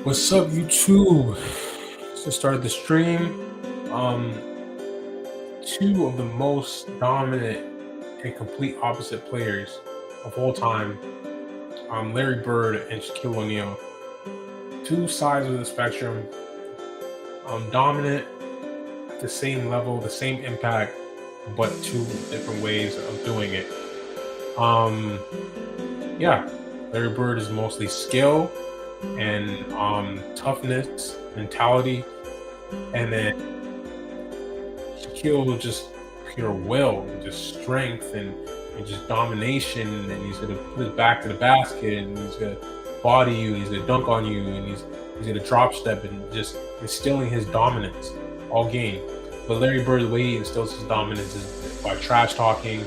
What's up, YouTube? Just started the stream. Two of the most dominant and complete opposite players of all time, Larry Bird and Shaquille O'Neal. Two sides of the spectrum, dominant at the same level, the same impact, but two different ways of doing it. Yeah, Larry Bird is mostly skill and toughness, mentality, and then Shaquille just pure will, and just strength, and just domination. And he's gonna put his back to the basket, and he's gonna body you, he's gonna dunk on you, and he's gonna drop step, and just instilling his dominance all game. But Larry Bird, the way he instills his dominance is by trash talking,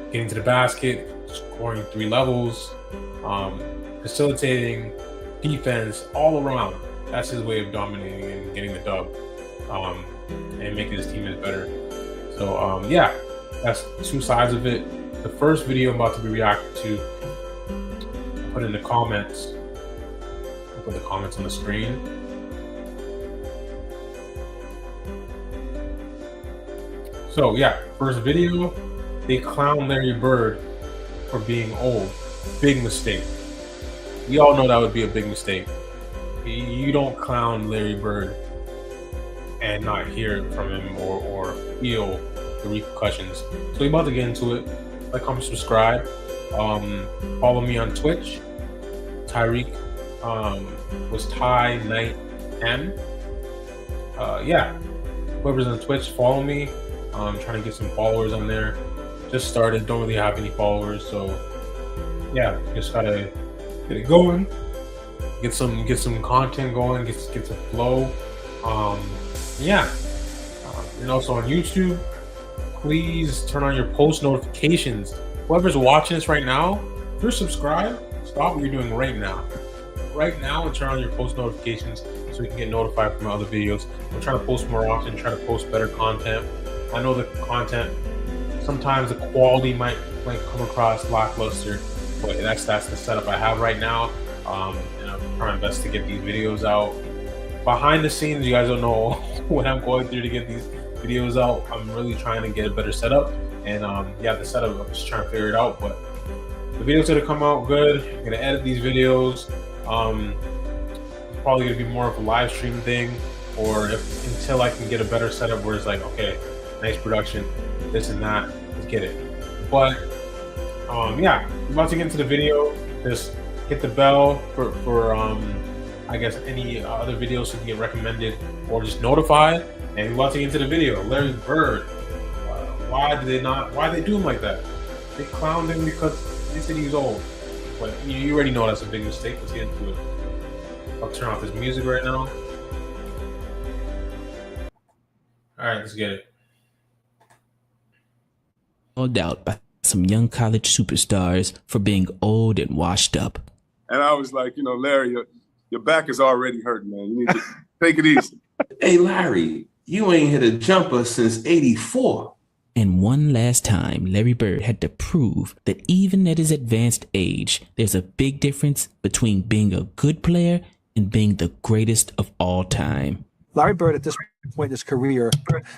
getting to the basket, scoring 3 levels, facilitating, defense, all around. That's his way of dominating and getting the dub, and making his teammates better. So yeah, that's two sides of it. The first video I'm about to be reacting to, I'll put in the comments. I'll put the comments on the screen. So yeah, first video, they clown Larry Bird for being old. Big mistake. We all know that would be a big mistake. You don't clown Larry Bird and not hear from him or feel the repercussions. So we're about to get into it. Like, comment, subscribe. Follow me on Twitch. Tyreek was Ty Knight M. Yeah, whoever's on Twitch, follow me. I'm trying to get some followers on there. Just started, don't really have any followers, so yeah, just gotta get it going. Get some content going. Get some flow. Yeah, and also on YouTube, please turn on your post notifications. Whoever's watching this right now, if you're subscribed, stop what you're doing right now, and turn on your post notifications so you can get notified from my other videos. I'm trying to post more often, try to post better content. I know the content, sometimes the quality might come across lackluster, but that's the setup I have right now. And I'm trying my best to get these videos out. Behind the scenes, you guys don't know what I'm going through to get these videos out. I'm really trying to get a better setup, and yeah, the setup, I'm just trying to figure it out. But the video's gonna come out good. I'm gonna edit these videos. It's probably gonna be more of a live stream thing, or until I can get a better setup where it's like, okay, nice production, this and that, let's get it. But yeah, I'm about to get into the video. Just hit the bell for I guess any other videos so you can get recommended or just notified. And we're about to get into the video. Larry Bird, why did they do him like that? They clowned him because they said he was old. But you already know that's a big mistake. Let's get into it. I'll turn off this music right now. All right, let's get it. Called out by some young college superstars for being old and washed up. And I was like, Larry, your back is already hurting, man. You need to take it easy. Hey, Larry, you ain't hit a jumper since '84. And one last time, Larry Bird had to prove that even at his advanced age, there's a big difference between being a good player and being the greatest of all time. Larry Bird, at this point in his career,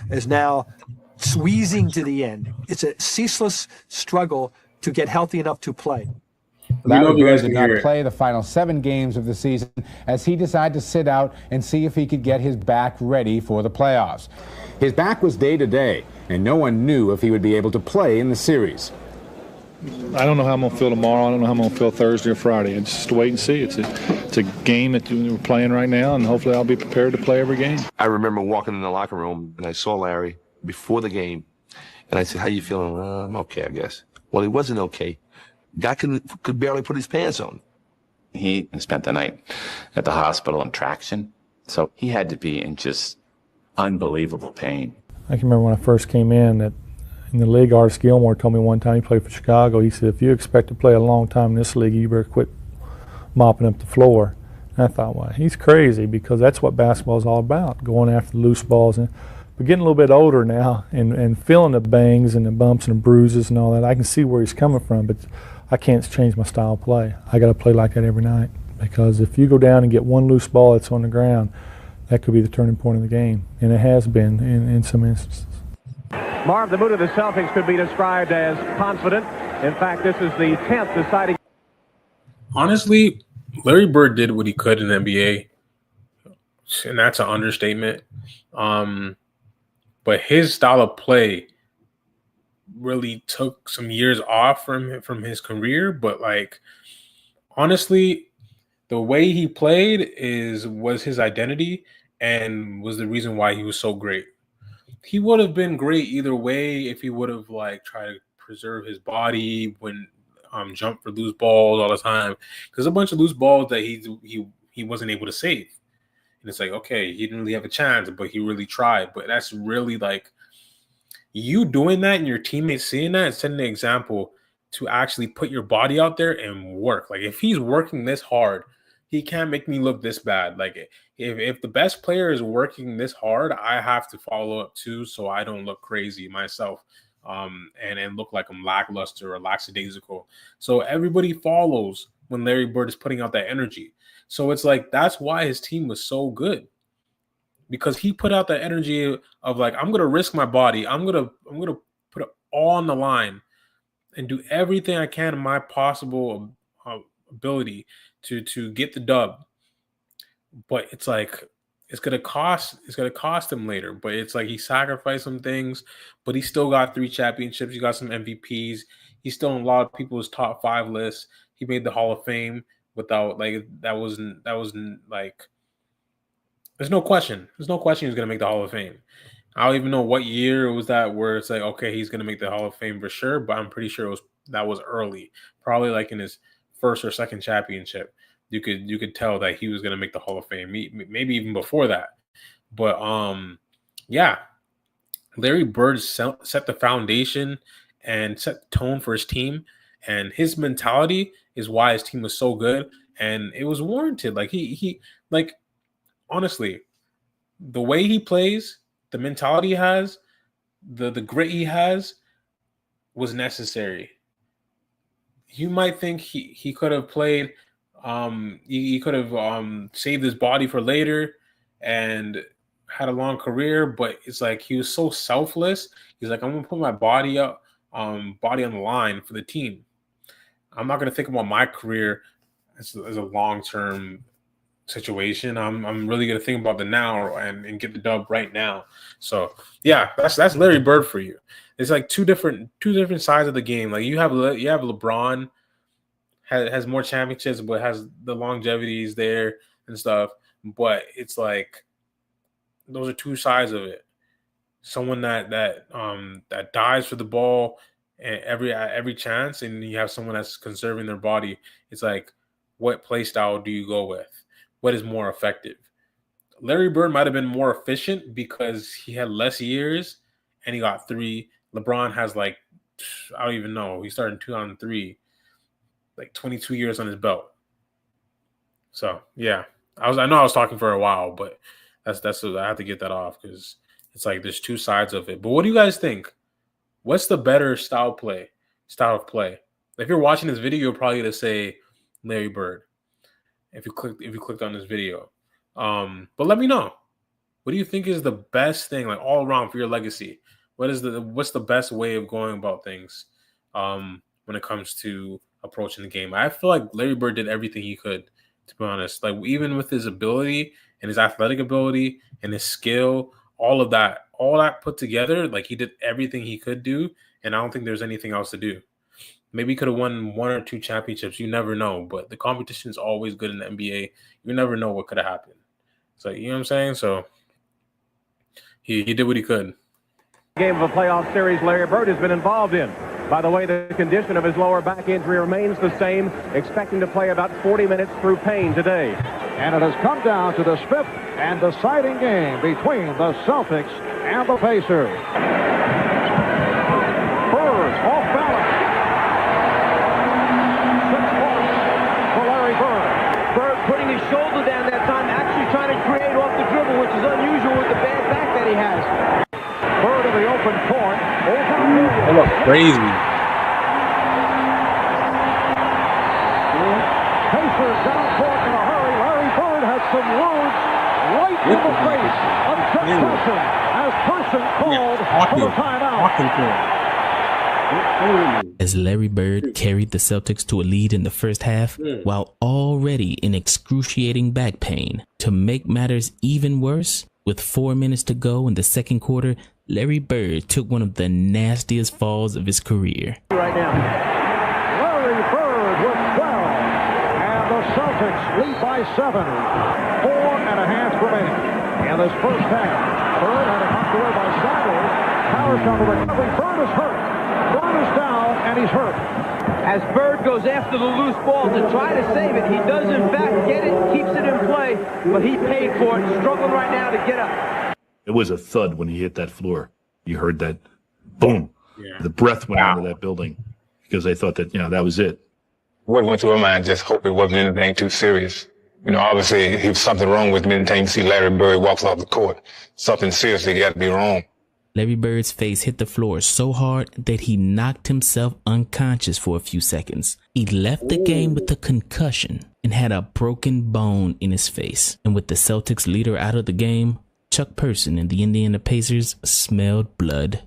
is now squeezing to the end. It's a ceaseless struggle to get healthy enough to play. Larry Bird did not play the final 7 games of the season as he decided to sit out and see if he could get his back ready for the playoffs. His back was day to day, and no one knew if he would be able to play in the series. I don't know how I'm going to feel tomorrow. I don't know how I'm going to feel Thursday or Friday. It's just wait and see. It's a game that we're playing right now, and hopefully I'll be prepared to play every game. I remember walking in the locker room, and I saw Larry before the game, and I said, "How you feeling?" "I'm okay, I guess." Well, he wasn't okay. Guy could barely put his pants on. He spent the night at the hospital in traction, so he had to be in just unbelievable pain. I can remember when I first came in the league, Artis Gilmore told me one time, he played for Chicago, he said, if you expect to play a long time in this league, you better quit mopping up the floor. And I thought, well, he's crazy, because that's what basketball is all about, going after the loose balls. But getting a little bit older now and feeling the bangs and the bumps and the bruises and all that, I can see where he's coming from. But I can't change my style of play. I got to play like that every night, because if you go down and get one loose ball that's on the ground, that could be the turning point of the game, and it has been in some instances. Marv, the mood of the Celtics could be described as confident. In fact, this is the 10th deciding. Honestly, Larry Bird did what he could in the NBA, and that's an understatement. But his style of play really took some years off from his career. But like, honestly, the way he played was his identity and was the reason why he was so great. He would have been great either way if he would have like tried to preserve his body when jump for loose balls all the time, because a bunch of loose balls that he wasn't able to save. And it's like, okay, he didn't really have a chance, but he really tried. But that's really like you doing that and your teammates seeing that and setting the example to actually put your body out there and work. Like if he's working this hard, he can't make me look this bad. Like if the best player is working this hard, I have to follow up too, so I don't look crazy myself, and look like I'm lackluster or lackadaisical. So everybody follows when Larry Bird is putting out that energy. So it's like that's why his team was so good, because he put out that energy of like, I'm gonna risk my body, I'm gonna put it all on the line and do everything I can in my possible ability to get the dub. But it's like it's gonna cost him later. But it's like he sacrificed some things, but he still got 3 championships. He got some MVPs. He's still in a lot of people's top 5 lists. He made the Hall of Fame without like that wasn't like there's no question. There's no question he's gonna make the Hall of Fame. I don't even know what year it was that where it's like, okay, he's gonna make the Hall of Fame for sure, but I'm pretty sure that was early, probably like in his first or second championship. You could tell that he was gonna make the Hall of Fame, maybe even before that. But yeah, Larry Bird set the foundation and set the tone for his team, and his mentality is why his team was so good, and it was warranted. Like he like honestly, the way he plays, the mentality he has, the grit he has was necessary. You might think he could have played, he could have saved his body for later and had a long career, but it's like he was so selfless. He's like, I'm gonna put my body on the line for the team. I'm not gonna think about my career as a long-term situation. I'm really gonna think about the now and get the dub right now. So yeah, that's Larry Bird for you. It's like two different sides of the game. Like you have LeBron has more championships, but has the longevities there and stuff. But it's like those are two sides of it. Someone that dies for the ball at every chance, and you have someone that's conserving their body. It's like, what play style do you go with? What is more effective? Larry Bird might have been more efficient because he had less years and he got 3. LeBron has like, I don't even know. He started in 2003, like 22 years on his belt. So yeah, I know I was talking for a while, but that's I have to get that off because it's like there's two sides of it. But what do you guys think? What's the better style of play? If you're watching this video, you're probably gonna say Larry Bird. If you clicked on this video, but let me know. What do you think is the best thing, like all around, for your legacy? What's the best way of going about things when it comes to approaching the game? I feel like Larry Bird did everything he could, to be honest. Like even with his ability and his athletic ability and his skill, all that put together, like he did everything he could do, and I don't think there's anything else to do. Maybe he could have won 1 or 2 championships. You never know, but the competition is always good in the NBA. You never know what could have happened. So you know what I'm saying? So he did what he could. Game of a playoff series Larry Bird has been involved in. By the way, the condition of his lower back injury remains the same, expecting to play about 40 minutes through pain today. And it has come down to the 5th and deciding game between the Celtics and the Pacers. Bird off balance. 6 points for Larry Bird. Bird putting his shoulder down that time, actually trying to create off the dribble, which is unusual with the bad back that he has. Bird in the open court. That looks crazy. in the face of Chuck Person as Person called for the timeout. As Larry Bird carried the Celtics to a lead in the first half, while already in excruciating back pain. To make matters even worse, with 4 minutes to go in the second quarter, Larry Bird took one of the nastiest falls of his career. Right now, Larry Bird with 12, and the Celtics lead by 7. 4.5 remaining in this first half. Bird had it knocked away by Saddles. Powers on the recovery. Bird is hurt. Bird is down, and he's hurt. As Bird goes after the loose ball to try to save it, he does in fact get it, keeps it in play, but he paid for it, struggling right now to get up. It was a thud when he hit that floor. You heard that boom. Yeah. The breath went out of that building because they thought that, that was it. What went through my mind, just hope it wasn't anything too serious. Obviously, if something wrong with me, anytime you see Larry Bird walks off the court, something seriously got to be wrong. Larry Bird's face hit the floor so hard that he knocked himself unconscious for a few seconds. He left the game with a concussion and had a broken bone in his face. And with the Celtics leader out of the game, Chuck Person and the Indiana Pacers smelled blood.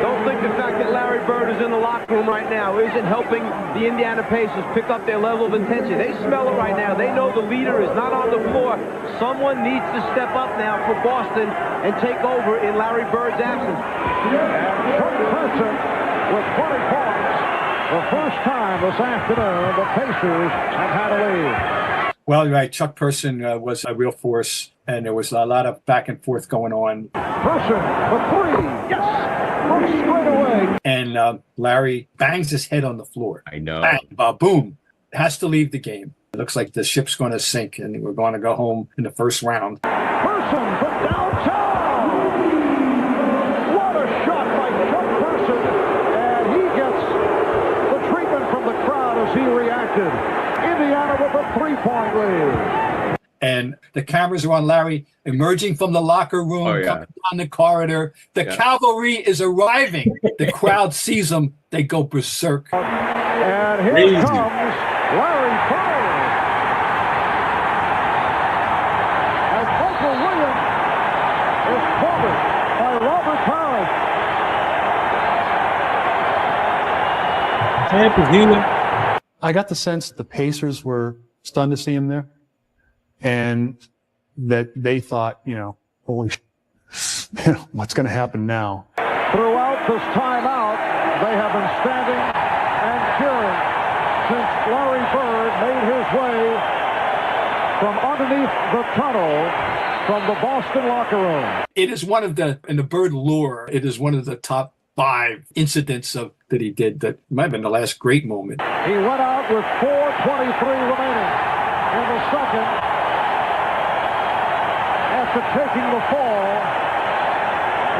Don't think the fact that Larry Bird is in the locker room right now isn't helping the Indiana Pacers pick up their level of intensity. They smell it right now. They know the leader is not on the floor. Someone needs to step up now for Boston and take over in Larry Bird's absence. And Chuck Person with 20 points. The first time this afternoon the Pacers have had a lead. Well, you're right. Chuck Person was a real force, and there was a lot of back and forth going on. Person for 3. Yes. Straight away. And Larry bangs his head on the floor. I know. Bang, boom. Has to leave the game. It looks like the ship's going to sink, and we're going to go home in the first round. Person from downtown. What a shot by Chuck Person. And he gets the treatment from the crowd as he reacted. Indiana with a 3-point lead. And the cameras are on Larry emerging from the locker room, coming down the corridor. The cavalry is arriving. The crowd sees him. They go berserk. And here comes Larry Bird. As Uncle William is covered by Robert Parrish. I got the sense the Pacers were stunned to see him there. And that they thought, holy what's going to happen now? Throughout this timeout, they have been standing and cheering since Larry Bird made his way from underneath the tunnel from the Boston locker room. It is one of in the Bird lore, it is one of the top 5 incidents that he did that might have been the last great moment. He went out with 4:23 remaining in the second. After taking the fall,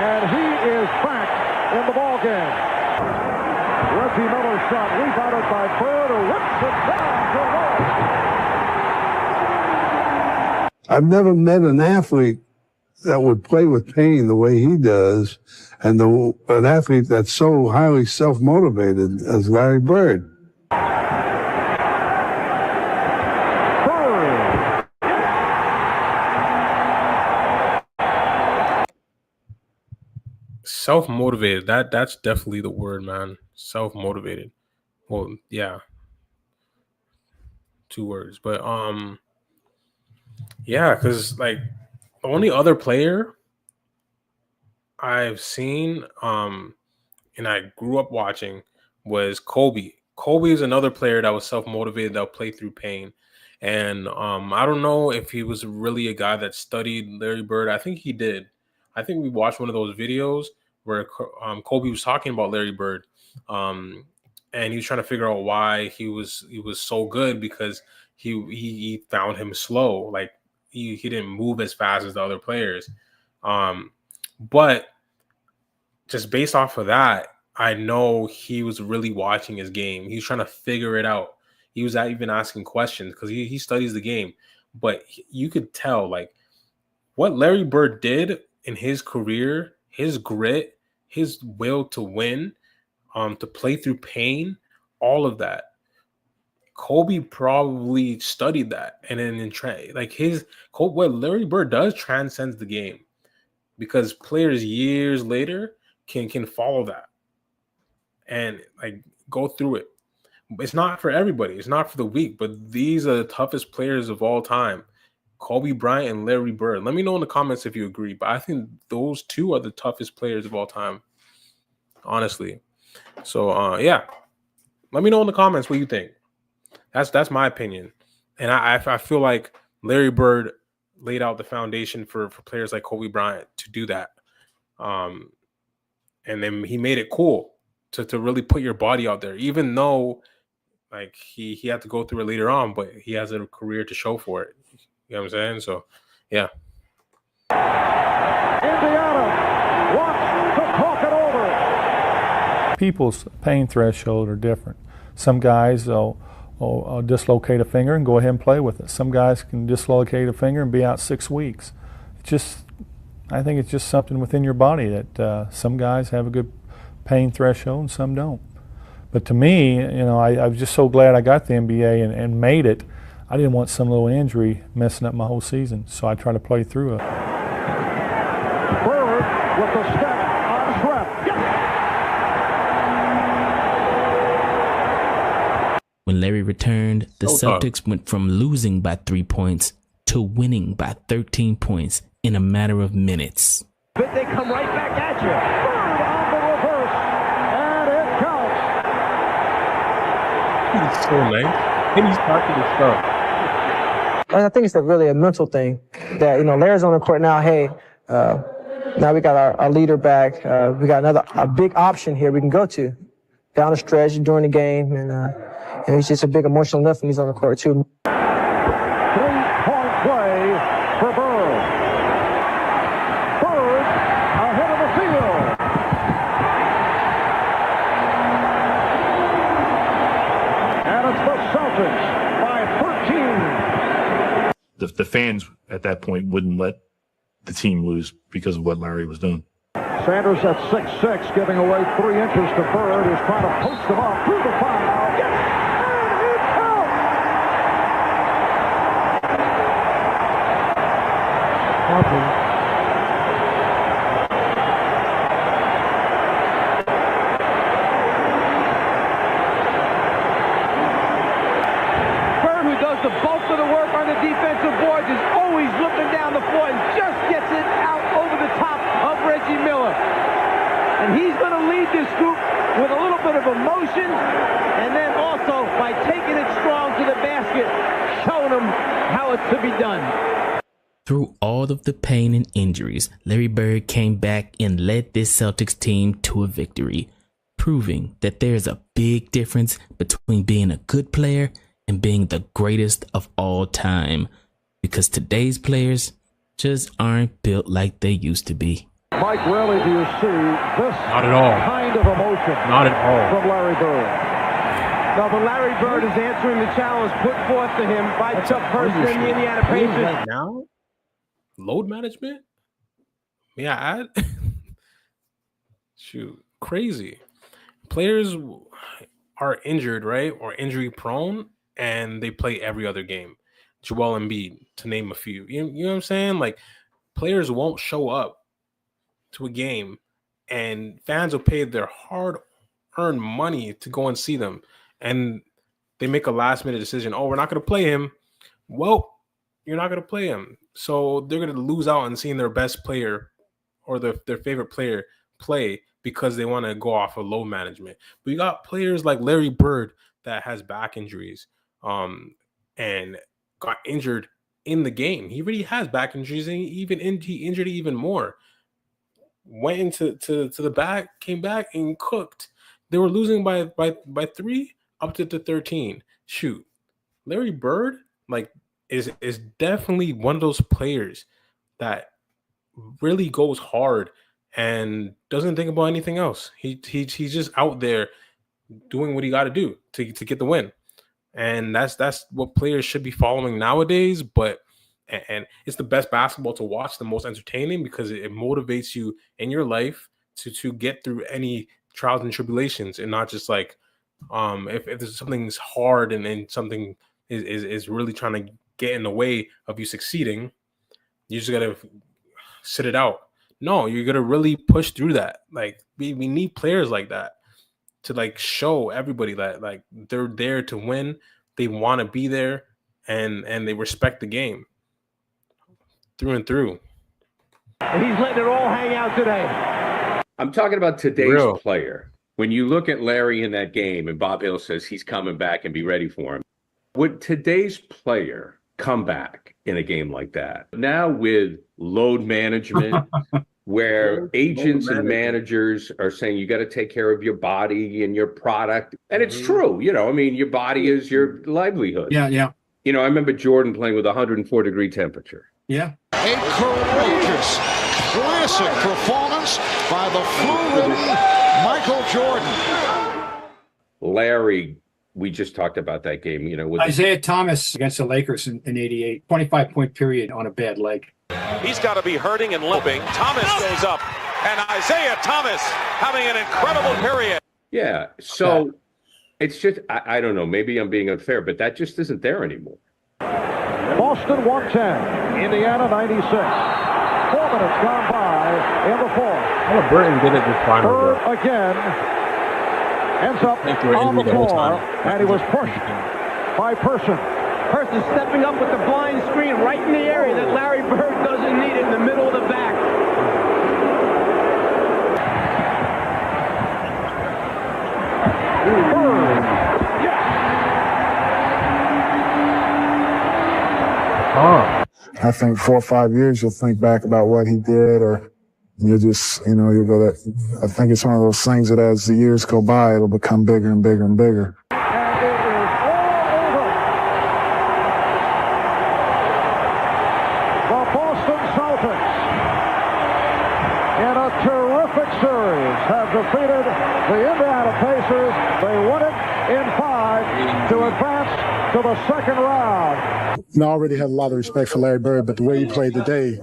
and he is back in the ball game. Reggie Miller's shot rebounded by Bird, who whips it down to I've never met an athlete that would play with pain the way he does, and an athlete that's so highly self-motivated as Larry Bird. Self-motivated. That's definitely the word, man. Self-motivated. Well, yeah. 2 words. But yeah, because like the only other player I've seen and I grew up watching was Kobe. Kobe is another player that was self-motivated, that played through pain. And I don't know if he was really a guy that studied Larry Bird. I think he did. I think we watched one of those videos where Kobe was talking about Larry Bird, and he was trying to figure out why he was so good, because he found him slow, like he didn't move as fast as the other players. But just based off of that, I know he was really watching his game. He was trying to figure it out. He was even asking questions because he studies the game. But you could tell like what Larry Bird did in his career, his grit, his will to win, to play through pain, all of that. Kobe probably studied that, and then what Larry Bird does transcends the game, because players years later can follow that and like go through it. It's not for everybody. It's not for the weak, but these are the toughest players of all time. Kobe Bryant and Larry Bird. Let me know in the comments if you agree, but I think those two are the toughest players of all time, honestly. So yeah, let me know in the comments what you think. That's my opinion, and I feel like Larry Bird laid out the foundation for players like Kobe Bryant to do that, and then he made it cool to really put your body out there, even though like he had to go through it later on, but he has a career to show for it. You know what I'm saying? So, yeah. Indiana wants to talk it over. People's pain threshold are different. Some guys will dislocate a finger and go ahead and play with it. Some guys can dislocate a finger and be out 6 weeks. I think it's just something within your body that some guys have a good pain threshold and some don't. But to me, I was just so glad I got the NBA and made it. I didn't want some little injury messing up my whole season, so I tried to play through it. Bird with the step on Shrek. When Larry returned, the Celtics went from losing by 3 points to winning by 13 points in a matter of minutes. But they come right back at you. Bird on the reverse, and it counts. He's so nice. And he's talking his stuff. I think it's really a mental thing that, Larry's on the court now. Hey, now we got our leader back. We got a big option here we can go to down the stretch during the game. And he's just a big emotional lift when he's on the court, too. 3-point play for Bird. Bird ahead of the field. And it's the Celtics by 13. The fans at that point wouldn't let the team lose because of what Larry was doing. Sanders at 6'6", giving away 3 inches to Bird, who's trying to post him up through the foul. Yes! And it counts! Bird, who does the bulk of the work on the defensive boards, is always looking down the floor and just gets it out over the top of Reggie Miller. And he's going to lead this group with a little bit of emotion, and then also by taking it strong to the basket, showing them how it's to be done. Through all of the pain and injuries, Larry Bird came back and led this Celtics team to a victory, proving that there's a big difference between being a good player and being the greatest of all time, because today's players just aren't built like they used to be. Mike, rarely do you see this Not at all. kind of emotion Not at all. from Larry Bird. No, but Larry Bird is answering the challenge put forth to him by Chuck Hurst and the Indiana Pacers. Right now, load management? May I add? Shoot, crazy. Players are injured, right? Or injury prone, and they play every other game. Joel Embiid, to name a few. You know what I'm saying? Like, players won't show up to a game, and fans will pay their hard-earned money to go and see them. And they make a last-minute decision. Oh, we're not going to play him. Well, you're not going to play him. So they're going to lose out on seeing their best player or their favorite player play because they want to go off of load management. But you got players like Larry Bird that has back injuries and got injured in the game. He really has back injuries, and he injured it even more. Went into the back, came back and cooked. They were losing by 3 up to 13. Shoot, Larry Bird is definitely one of those players that really goes hard and doesn't think about anything else. He's just out there doing what he got to do to get the win, and that's what players should be following nowadays. But and it's the best basketball to watch, the most entertaining, because it motivates you in your life to get through any trials and tribulations, and not just like If there's something's hard and something is really trying to get in the way of you succeeding, you just gotta sit it out. No, you're gonna really push through that. Like we need players like that to like show everybody that like they're there to win, they want to be there, and they respect the game through and through. He's letting it all hang out today. I'm talking about today's player. When you look at Larry in that game, and Bob Hill says he's coming back and be ready for him, would today's player come back in a game like that? Now with load management, where agents and managers are saying you got to take care of your body and your product. And it's true, you know, I mean, your body is your livelihood. Yeah, yeah. You know, I remember Jordan playing with 104-degree temperature. Yeah. A courageous, classic performance by the flu-ridden Michael Jordan. Larry, we just talked about that game, you know. With Isaiah Thomas against the Lakers in 88, 25-point period on a bad leg. He's got to be hurting and limping. Thomas goes up, and Isaiah Thomas having an incredible period. Yeah, so it's just, I don't know, maybe I'm being unfair, but that just isn't there anymore. Boston 110, Indiana 96. 4 minutes gone by in the fourth. Well, Burton did it this final. Bird again ends up on the floor, and he was pushed by Person. Person stepping up with the blind screen right in the area that Larry Bird doesn't need in the middle of the back. Bird. I think 4 or 5 years you'll think back about what he did, or you'll just, you know, you'll go that. I think it's one of those things that as the years go by, it'll become bigger and bigger and bigger. Have defeated the Indiana Pacers. They won it in 5 to advance to the second round. You know, I already had a lot of respect for Larry Bird, but the way he played today, you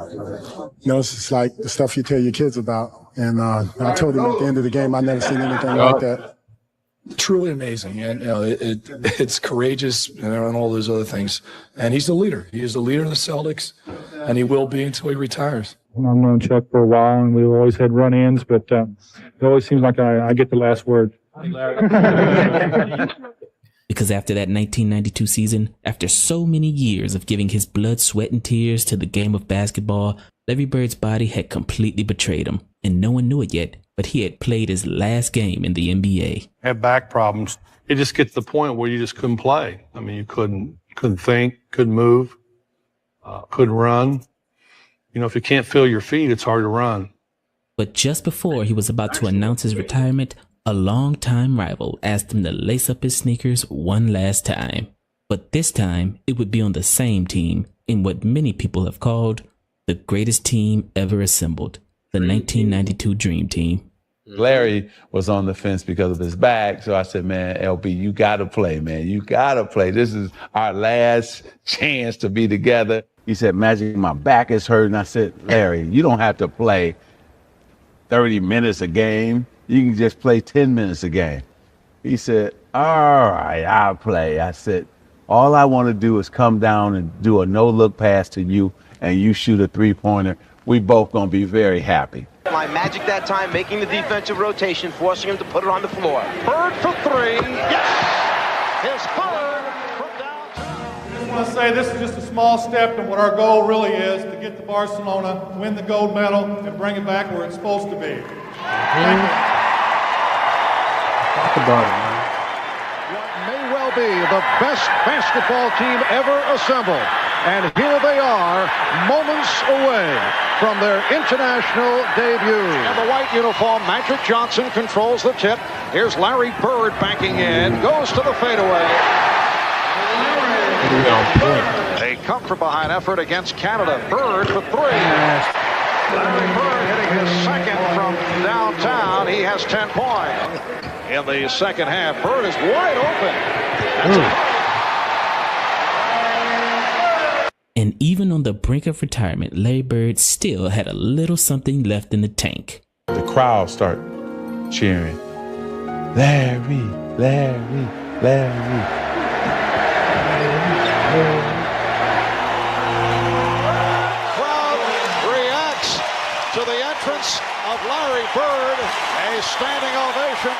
know, it's just like the stuff you tell your kids about. And I told him at the end of the game, I've never seen anything like that. Truly amazing, and you know, it's courageous and all those other things. And he's the leader. He is the leader of the Celtics, and he will be until he retires. I've known Chuck for a while, and we've always had run-ins, but it always seems like I get the last word. Because after that 1992 season, after so many years of giving his blood, sweat, and tears to the game of basketball, Larry Bird's body had completely betrayed him, and no one knew it yet, but he had played his last game in the NBA. Had back problems. It just gets to the point where you just couldn't play. I mean, you couldn't think, couldn't move, couldn't run. You know, if you can't feel your feet, it's hard to run. But just before he was about to announce his retirement, a longtime rival asked him to lace up his sneakers one last time. But this time, it would be on the same team in what many people have called the greatest team ever assembled, the 1992 Dream Team. Larry was on the fence because of his back, so I said, man, LB, you got to play, man. You got to play. This is our last chance to be together. He said, Magic, my back is hurting. I said, Larry, you don't have to play 30 minutes a game. You can just play 10 minutes a game. He said, all right, I'll play. I said, all I want to do is come down and do a no-look pass to you, and you shoot a three-pointer. We both going to be very happy. My Magic that time, making the defensive rotation, forcing him to put it on the floor. Bird for 3. Yes! His third from downtown. I just want to say this is just a small step in what our goal really is, to get to Barcelona, win the gold medal, and bring it back where it's supposed to be. Thank you. Talk about it, man. What may well be the best basketball team ever assembled. And here they are, moments away from their international debut. And the white uniform, Magic Johnson controls the tip. Here's Larry Bird backing in, goes to the fadeaway. A come-from-behind effort against Canada. Bird for 3. Larry Bird hitting his second from downtown. He has 10 points. In the second half, Bird is wide open. And even on the brink of retirement, Larry Bird still had a little something left in the tank. The crowd start cheering, Larry, Larry, Larry. Crowd reacts to the entrance of Larry Bird. A standing ovation.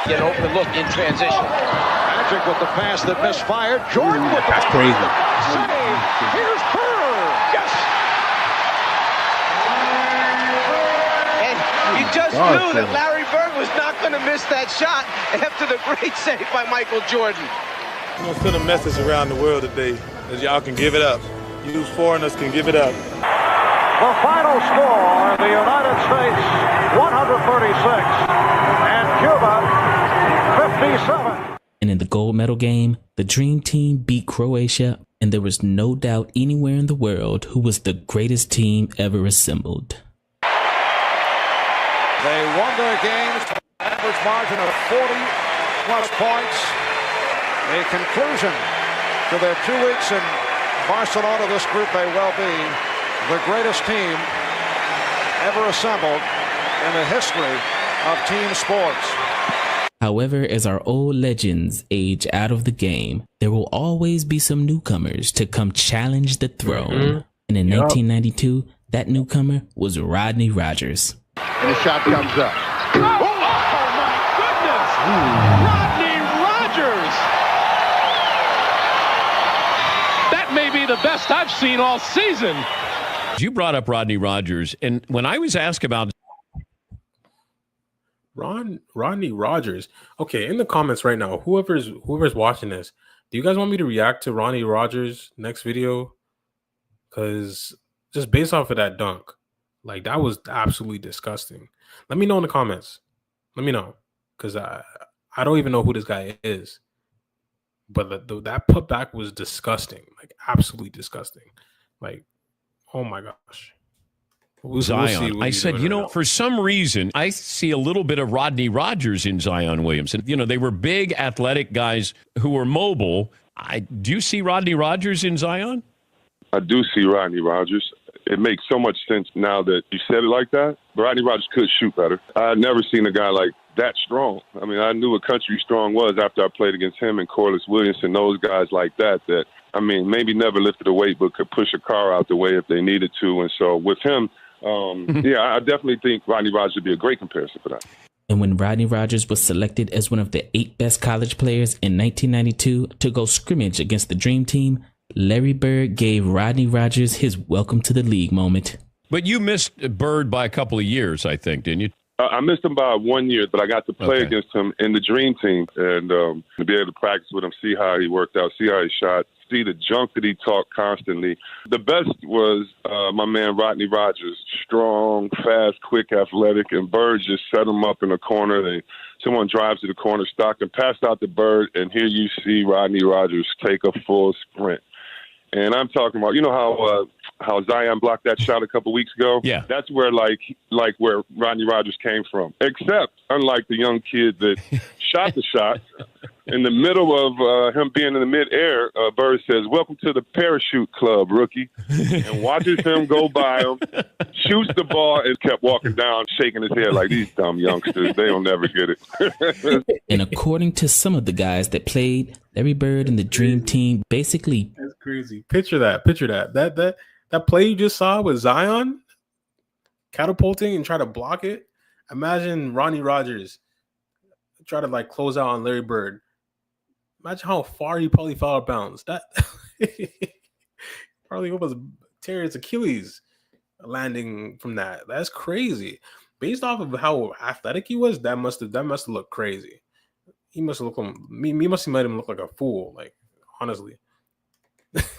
Get an open look in transition. Magic with the pass that misfired. Jordan with the That's crazy. save. Here's Bird. Yes. And you just knew that Larry Bird was not going to miss that shot after the great save by Michael Jordan. I'm gonna send a message around the world today that y'all can give it up. You foreigners can give it up. The final score, the United States 136 and Cuba 57. And in the gold medal game, the Dream Team beat Croatia, and there was no doubt anywhere in the world who was the greatest team ever assembled. They won their games by an average margin of 40-plus points. A conclusion to their 2 weeks in Barcelona. This group may well be the greatest team ever assembled in the history of team sports. However, as our old legends age out of the game, there will always be some newcomers to come challenge the throne. And in 1992, that newcomer was Rodney Rogers. And the shot comes up. Oh, my goodness! Rodney Rogers! That may be the best I've seen all season. You brought up Rodney Rogers, and when I was asked about Rodney Rogers. Okay, in the comments right now, whoever's watching this, do you guys want me to react to Rodney Rogers next video? Because just based off of that dunk, like that was absolutely disgusting. Let me know in the comments. Let me know, because I don't even know who this guy is. But that putback was disgusting, like absolutely disgusting. Like, oh my gosh. Zion. I said, for some reason, I see a little bit of Rodney Rogers in Zion Williamson. They were big, athletic guys who were mobile. Do you see Rodney Rogers in Zion? I do see Rodney Rogers. It makes so much sense now that you said it like that. But Rodney Rogers could shoot better. I had never seen a guy like that strong. I mean, I knew what Country Strong was after I played against him and Corliss Williamson, those guys like that, I mean, maybe never lifted a weight, but could push a car out the way if they needed to. And so with him, I definitely think Rodney Rogers would be a great comparison for that. And when Rodney Rogers was selected as one of the 8 best college players in 1992 to go scrimmage against the Dream Team, Larry Bird gave Rodney Rogers his welcome to the league moment. But you missed Bird by a couple of years, I think, didn't you? I missed him by 1 year, but I got to play against him in the Dream Team and to be able to practice with him, see how he worked out, see how he shot, see the junk that he talked constantly. The best was my man Rodney Rogers, strong, fast, quick, athletic, and Bird just set him up in a corner. Someone drives to the corner, Stockton passed out the Bird, and here you see Rodney Rogers take a full sprint. And I'm talking about, how Zion blocked that shot a couple weeks ago? Yeah. That's where, where Rodney Rogers came from. Except, unlike the young kid that shot the shot, in the middle of him being in the midair, Bird says, "Welcome to the parachute club, rookie," and watches him go by him, shoots the ball, and kept walking down, shaking his head like, these dumb youngsters, they'll never get it. And according to some of the guys that played, Larry Bird and the Dream Team basically... That's crazy. Picture that. That play you just saw with Zion catapulting and try to block it. Imagine Rodney Rogers try to close out on Larry Bird. Imagine how far he probably fell out of bounds. That probably almost tear his Achilles landing from that. That's crazy. Based off of how athletic he was, that must have looked crazy. He must have made him look like a fool. Like, honestly.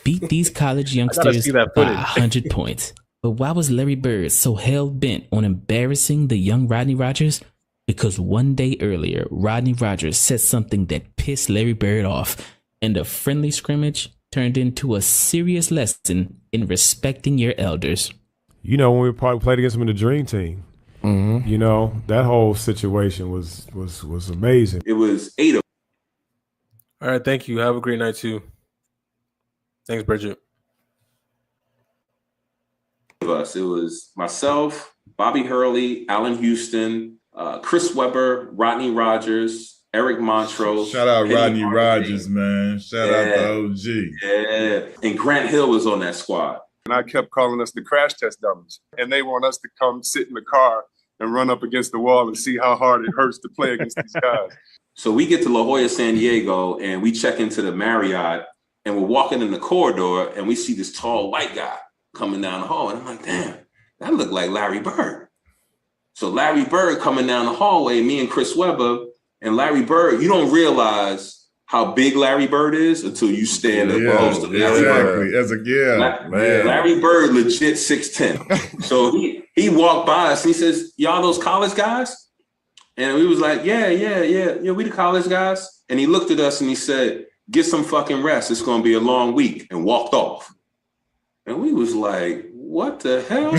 Beat these college youngsters by 100 points. But why was Larry Bird so hell-bent on embarrassing the young Rodney Rogers? Because one day earlier, Rodney Rogers said something that pissed Larry Bird off, and a friendly scrimmage turned into a serious lesson in respecting your elders. When we played against him in the Dream Team, that whole situation was amazing. It was 8 of. All right, thank you. Have a great night too. Thanks, Bridget. Of us, it was myself, Bobby Hurley, Allen Houston, Chris Webber, Rodney Rogers, Eric Montrose. Shout out Penny Rodney Hardaway. Rogers, man. Shout out to OG. Yeah. And Grant Hill was on that squad. And I kept calling us the crash test dummies. And they want us to come sit in the car and run up against the wall and see how hard it hurts to play against these guys. So we get to La Jolla, San Diego, and we check into the Marriott, and we're walking in the corridor, and we see this tall white guy coming down the hall. And I'm like, damn, that looked like Larry Bird. So Larry Bird coming down the hallway, me and Chris Webber, and Larry Bird, you don't realize how big Larry Bird is until you stand up close to Larry Bird. Larry Bird, legit 6'10". So he walked by us and he says, y'all those college guys? And we was like, yeah, we the college guys. And he looked at us and he said, get some fucking rest. It's going to be a long week, and walked off. And we was like, what the hell?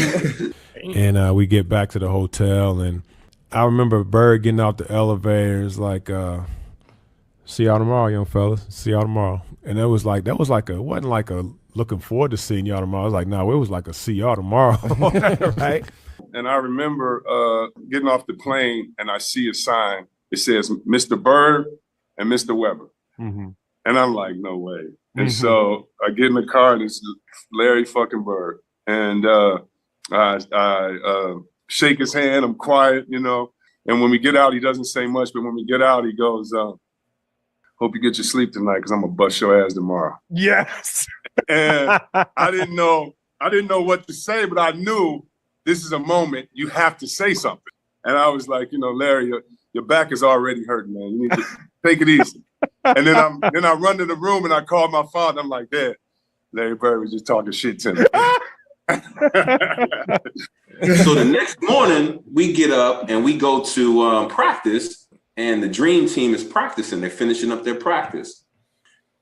And we get back to the hotel, and I remember Bird getting out the elevators like, see y'all tomorrow, young fellas. See y'all tomorrow. And it wasn't like a looking forward to seeing y'all tomorrow. It was like, no, it was like a see y'all tomorrow. Right? And I remember getting off the plane and I see a sign. It says Mr. Bird and Mr. Webber. Mm-hmm. And I'm like, no way. And so I get in the car and it's Larry fucking Bird. And I shake his hand. I'm quiet, you know. And when we get out, he doesn't say much. But when we get out, he goes, hope you get your sleep tonight because I'm going to bust your ass tomorrow. Yes. And I didn't know what to say, but I knew this is a moment you have to say something. And I was like, you know, Larry, your back is already hurting, man. You need to take it easy. And then I run to the room and I call my father. I'm like, Dad, Larry Bird was just talking shit to me. So the next morning, we get up and we go to practice, and the Dream Team is practicing. They're finishing up their practice.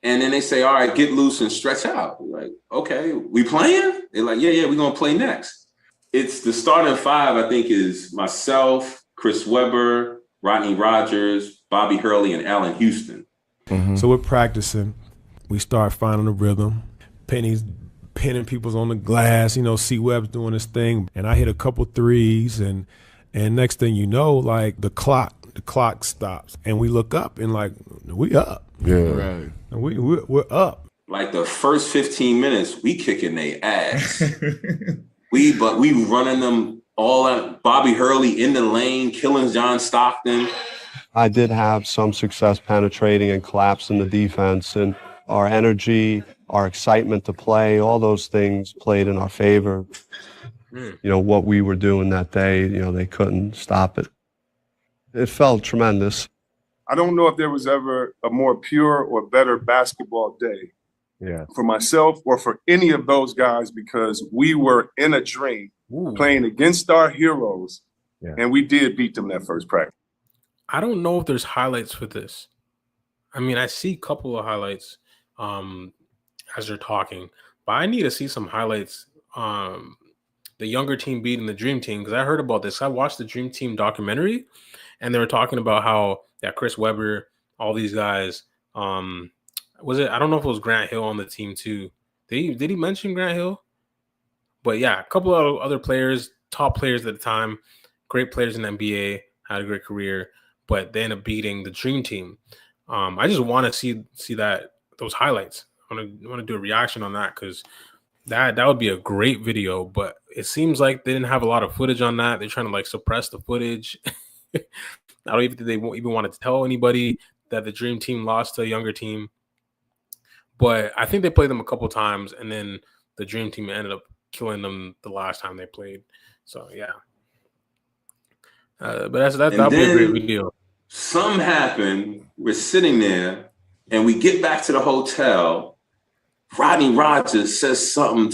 And then they say, all right, get loose and stretch out. We're like, okay, we playing? They're like, yeah, we're going to play next. It's the starting five, I think, is myself, Chris Webber, Rodney Rogers, Bobby Hurley, and Allen Houston. Mm-hmm. So we're practicing. We start finding the rhythm. Penny's pinning people's on the glass. You know, C. Webb's doing his thing. And I hit a couple threes. And next thing you know, like the clock stops. And we look up and like, we up. Yeah. Right. And we're up. Like the first 15 minutes, we kicking their ass. we running them all out. Bobby Hurley in the lane, killing John Stockton. I did have some success penetrating and collapsing the defense, and our energy, our excitement to play, all those things played in our favor. You know, what we were doing that day, you know, they couldn't stop it. It felt tremendous. I don't know if there was ever a more pure or better basketball day for myself or for any of those guys, because we were in a dream playing against our heroes, and we did beat them that first practice. I don't know if there's highlights for this. I mean, I see a couple of highlights as they're talking, but I need to see some highlights. The younger team beating the Dream Team, because I heard about this. I watched the Dream Team documentary, and they were talking about how Chris Webber, all these guys. Was it? I don't know if it was Grant Hill on the team too. Did he mention Grant Hill? But yeah, a couple of other players, top players at the time, great players in the NBA, had a great career, but they ended up beating the Dream Team. I just want to see those highlights. I want to do a reaction on that, because that would be a great video. But it seems like they didn't have a lot of footage on that. They're trying to like suppress the footage. I don't even think they even want to tell anybody that the Dream Team lost to a younger team. But I think they played them a couple times, and then the Dream Team ended up killing them the last time they played. So yeah. But that'll be a great video. Something happened. We're sitting there, and we get back to the hotel. Rodney Rogers says something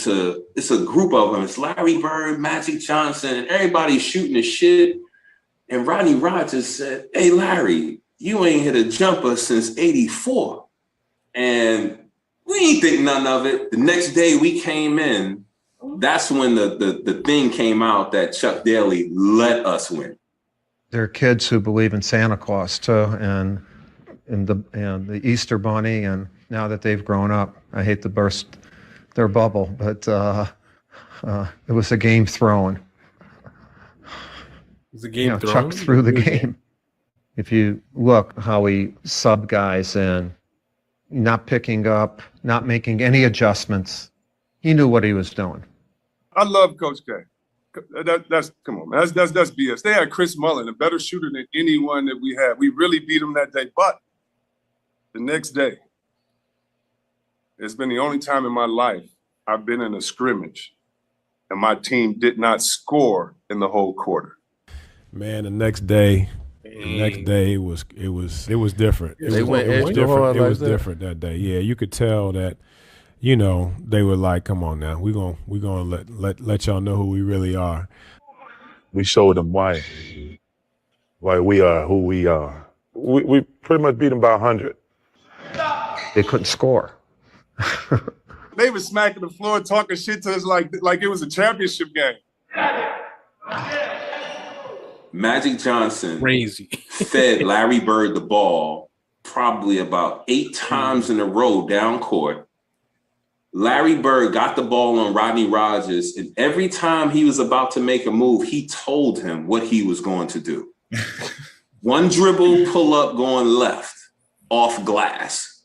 it's a group of them. It's Larry Bird, Magic Johnson, and everybody's shooting the shit. And Rodney Rogers said, hey, Larry, you ain't hit a jumper since 84. And we ain't think none of it. The next day we came in, that's when the thing came out that Chuck Daly let us win. There are kids who believe in Santa Claus too, and the Easter Bunny, and now that they've grown up, I hate to burst their bubble, but it was a game thrown. It's a game thrown? Chuck threw the game. If you look how he subbed guys in, not picking up, not making any adjustments, he knew what he was doing. I love Coach K. That's come on, man. That's BS. They had Chris Mullin, a better shooter than anyone that we had. We really beat him that day. But the next day, it's been the only time in my life I've been in a scrimmage and my team did not score in the whole quarter. Man, the next day it was different. It was different that day. Yeah, you could tell that, you know, they were like, "Come on now, we're gonna let y'all know who we really are." We showed them why we are who we are. We pretty much beat them by 100. They couldn't score. They were smacking the floor, talking shit to us like it was a championship game. Magic Johnson crazy fed Larry Bird the ball probably about 8 times in a row down court. Larry Bird got the ball on Rodney Rogers, and every time he was about to make a move, he told him what he was going to do. One dribble, pull up, going left, off glass.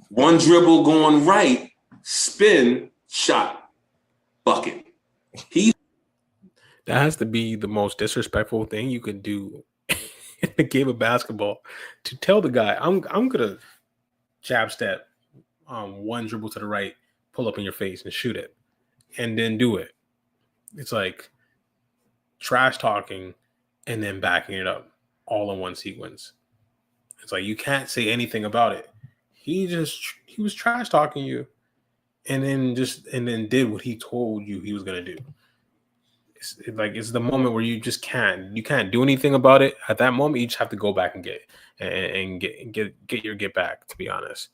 One dribble, going right, spin, shot, bucket. That has to be the most disrespectful thing you could do in a game of basketball, to tell the guy, I'm gonna jab step, one dribble to the right, pull up in your face and shoot it, and then do it. It's like trash talking and then backing it up all in one sequence. It's like you can't say anything about it. He was trash talking you, and then did what he told you he was gonna do. It's the moment where you just can't do anything about it. At that moment, you just have to go back and get your get back. To be honest,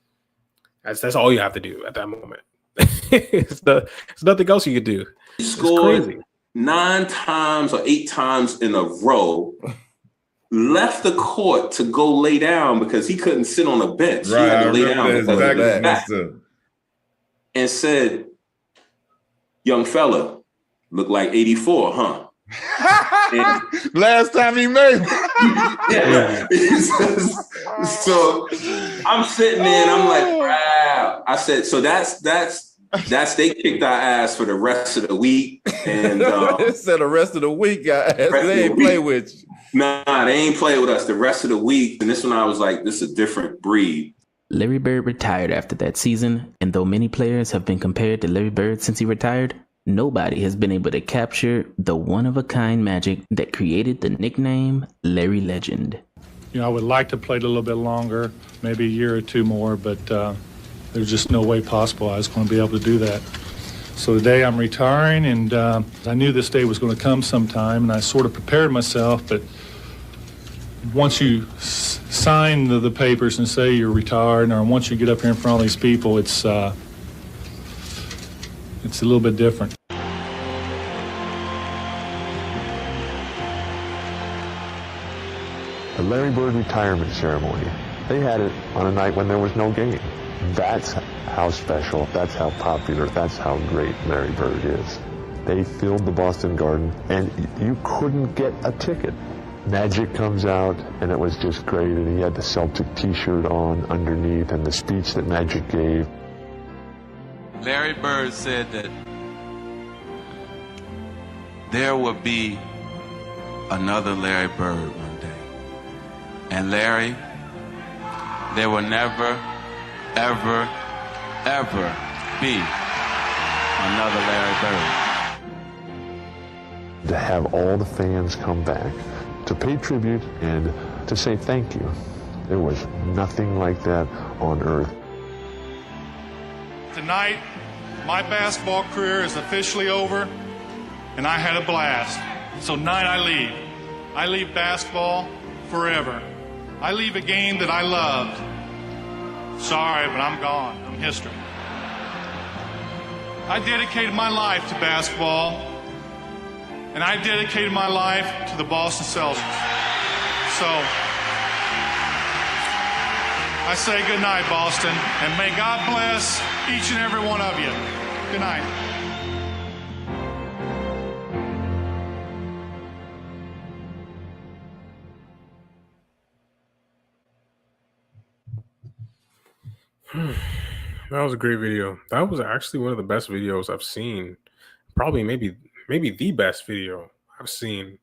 that's all you have to do at that moment. It's nothing else you could do. He scored 9 times or 8 times in a row. Left the court to go lay down because he couldn't sit on a bench. Right, he had to lay down that's because exactly of his back. And said, "Young fella, look like 84, huh?" Last time he made it. Yeah. So I'm sitting there and I'm like, wow. I said, so that's they kicked our ass for the rest of the week. And It said the rest of the week, guys. They ain't play with you. Nah, they ain't play with us the rest of the week. And this one I was like, this is a different breed. Larry Bird retired after that season, and though many players have been compared to Larry Bird since he retired, nobody has been able to capture the one-of-a-kind magic that created the nickname Larry Legend. You know, I would like to play a little bit longer, maybe a year or 2 more, but there's just no way possible I was going to be able to do that. So today I'm retiring, and I knew this day was going to come sometime, and I sort of prepared myself, but once you sign the papers and say you're retired, or once you get up here in front of all these people, it's a little bit different. The Larry Bird retirement ceremony, they had it on a night when there was no game. That's how special, that's how popular, that's how great Larry Bird is. They filled the Boston Garden, and you couldn't get a ticket. Magic comes out, and it was just great, and he had the Celtic t-shirt on underneath, and the speech that Magic gave. Larry Bird said that there would be another Larry Bird one day. And Larry, there will never, ever, ever be another Larry Bird. To have all the fans come back to pay tribute and to say thank you. There was nothing like that on earth. Tonight, my basketball career is officially over, and I had a blast. So tonight I leave. I leave basketball forever. I leave a game that I loved. Sorry, but I'm gone. I'm history. I dedicated my life to basketball, and I dedicated my life to the Boston Celtics. So, I say good night, Boston, and may God bless each and every one of you. Good night. That was a great video. That was actually one of the best videos I've seen. Probably maybe the best video I've seen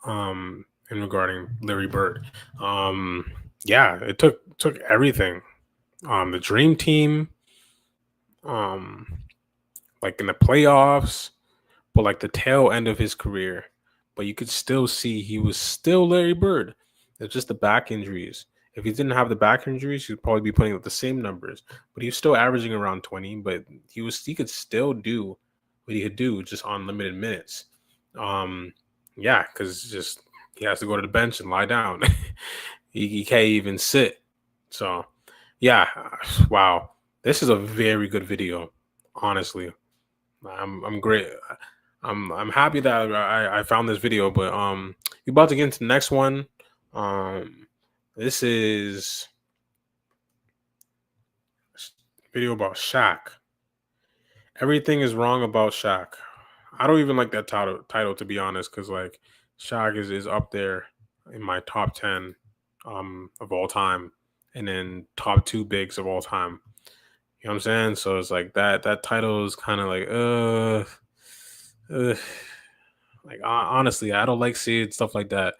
in regarding Larry Bird. Yeah, it took everything. The dream team, um, like in the playoffs, but like the tail end of his career. But you could still see he was still Larry Bird. It's just the back injuries. If he didn't have the back injuries, he'd probably be putting up the same numbers. But he was still averaging around 20. But he could still do what he could do just on limited minutes. Yeah, because just he has to go to the bench and lie down. He can't even sit. So yeah, wow. This is a very good video, honestly. I'm great. I'm happy that I found this video, but we're about to get into the next one. This is a video about Shaq. Everything is wrong about Shaq. I don't even like that title to be honest, because like Shaq is up there in my top 10 of all time, and then top 2 bigs of all time. You know what I'm saying? So it's like that title is kind of like like honestly, I don't like seeing stuff like that.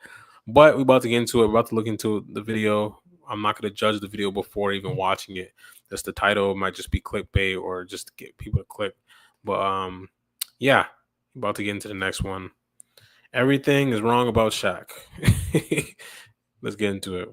But we're about to get into it. We're about to look into the video. I'm not going to judge the video before even watching it. Just the title might just be clickbait or just to get people to click. But yeah, about to get into the next one. Everything is wrong about Shaq. Let's get into it.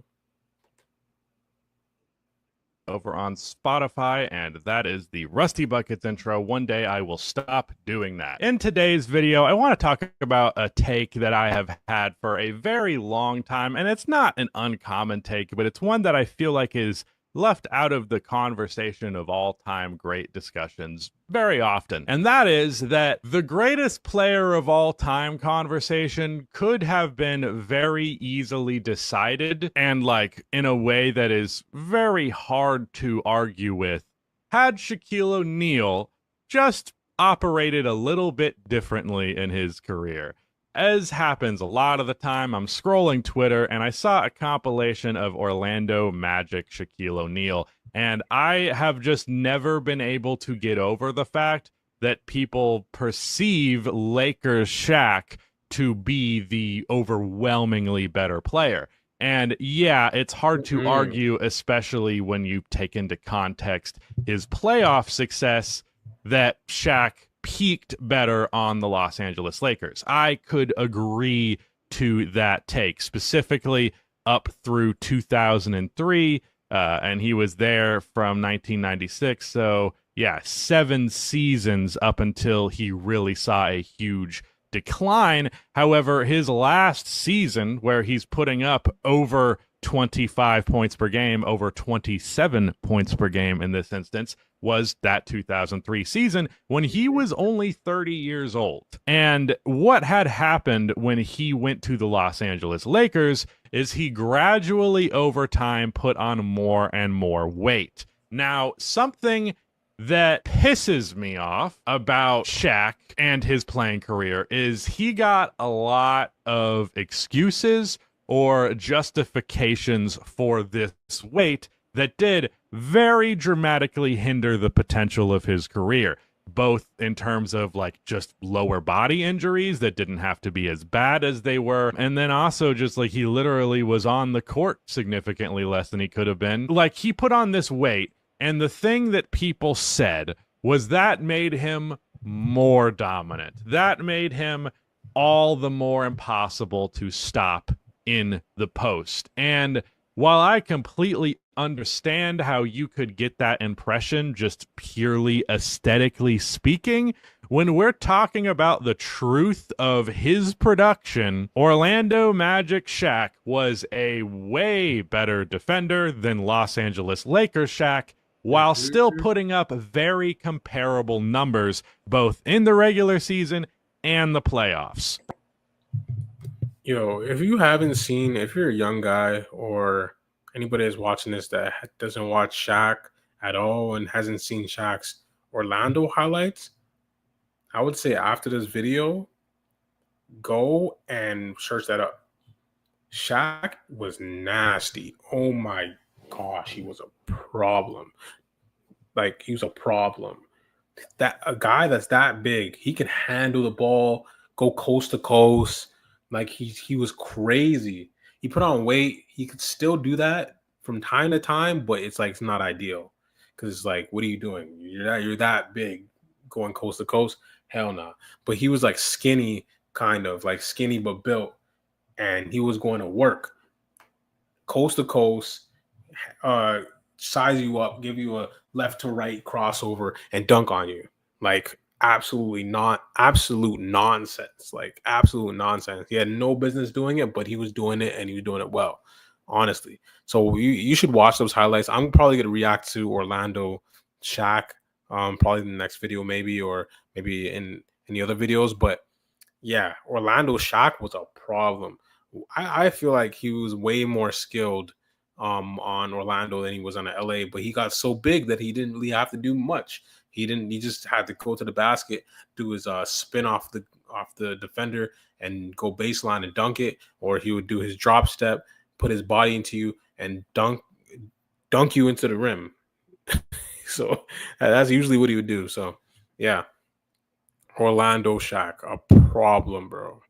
Over on Spotify, and that is the Rusty Buckets intro. One day I will stop doing that. In today's video, I want to talk about a take that I have had for a very long time, and it's not an uncommon take, but it's one that I feel like is left out of the conversation of all-time great discussions very often. And that is that the greatest player of all time conversation could have been very easily decided, and like in a way that is very hard to argue with, had Shaquille O'Neal just operated a little bit differently in his career. As happens a lot of the time, I'm scrolling Twitter and I saw a compilation of Orlando Magic Shaquille O'Neal, and I have just never been able to get over the fact that people perceive Lakers Shaq to be the overwhelmingly better player. And yeah, it's hard to argue, especially when you take into context his playoff success, that Shaq peaked better on the Los Angeles Lakers. I could agree to that take, specifically up through 2003, and he was there from 1996. So yeah, 7 seasons up until he really saw a huge decline. However, his last season, where he's putting up over 25 points per game, over 27 points per game in this instance, was that 2003 season when he was only 30 years old. And what had happened when he went to the Los Angeles Lakers is he gradually over time put on more and more weight. Now, something that pisses me off about Shaq and his playing career is he got a lot of excuses or justifications for this weight that did very dramatically hinder the potential of his career, both in terms of like just lower body injuries that didn't have to be as bad as they were, and then also just like he literally was on the court significantly less than he could have been. Like, he put on this weight, and the thing that people said was that made him more dominant. That made him all the more impossible to stop in the post. And while I completely understand how you could get that impression just purely aesthetically speaking, when we're talking about the truth of his production, Orlando Magic Shaq was a way better defender than Los Angeles Lakers Shaq, while still putting up very comparable numbers both in the regular season and the playoffs. Yo, if you're a young guy or anybody that's watching this that doesn't watch Shaq at all and hasn't seen Shaq's Orlando highlights, I would say after this video, go and search that up. Shaq was nasty. Oh my gosh, he was a problem. Like, he was a problem. That a guy that's that big, he can handle the ball, go coast to coast. Like, he was crazy. He put on weight. He could still do that from time to time, but it's like it's not ideal. Because it's like, what are you doing? You're that big going coast to coast? Hell no. But he was like skinny, kind of like skinny but built, and he was going to work coast to coast, size you up, give you a left to right crossover, and dunk on you. Like, absolute nonsense. Like, absolute nonsense. He had no business doing it, but he was doing it, and he was doing it well, honestly. So you should watch those highlights. I'm probably gonna react to Orlando Shaq, probably in the next video, maybe, or maybe in any other videos. But yeah, Orlando Shaq was a problem. I feel like he was way more skilled on Orlando than he was on LA, but he got so big that he didn't really have to do much. He just had to go to the basket, do his spin off the defender and go baseline and dunk it, or he would do his drop step, put his body into you and dunk you into the rim. So that's usually what he would do. So yeah, Orlando Shaq, a problem, bro.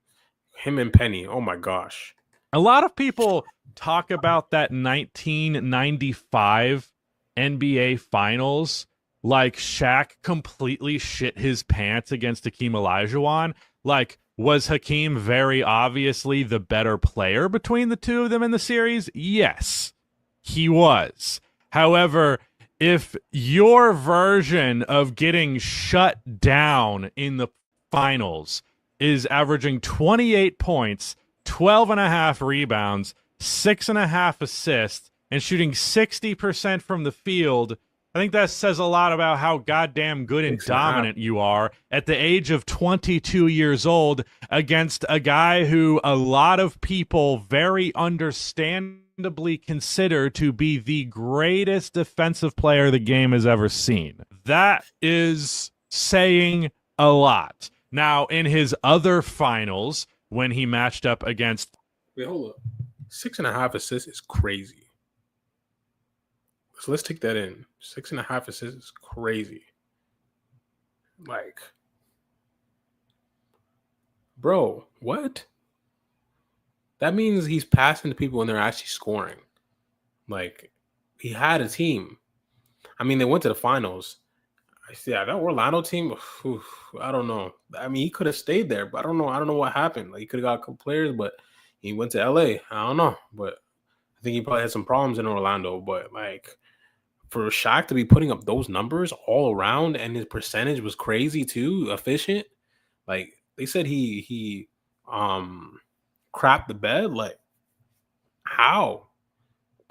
Him and Penny, oh my gosh. A lot of people talk about that 1995 NBA Finals like Shaq completely shit his pants against Hakeem Olajuwon. Like, was Hakeem very obviously the better player between the two of them in the series? Yes, he was. However, if your version of getting shut down in the finals is averaging 28 points, 12.5 rebounds, 6.5 assists, and shooting 60% from the field, I think that says a lot about how goddamn good and dominant you are at the age of 22 years old against a guy who a lot of people very understandably consider to be the greatest defensive player the game has ever seen. That is saying a lot. Now, in his other finals, when he matched up against... Wait, hold up. 6.5 assists is crazy. So let's take that in. 6.5 assists is crazy. Like, bro, what? That means he's passing to people when they're actually scoring. Like, he had a team. I mean, they went to the finals. Yeah, that Orlando team, I don't know. I mean, he could have stayed there, but I don't know. I don't know what happened. Like, he could have got a couple players, but he went to LA. I don't know. But I think he probably had some problems in Orlando. But, like, for Shaq to be putting up those numbers all around, and his percentage was crazy too, efficient. Like, they said he crapped the bed. Like, how?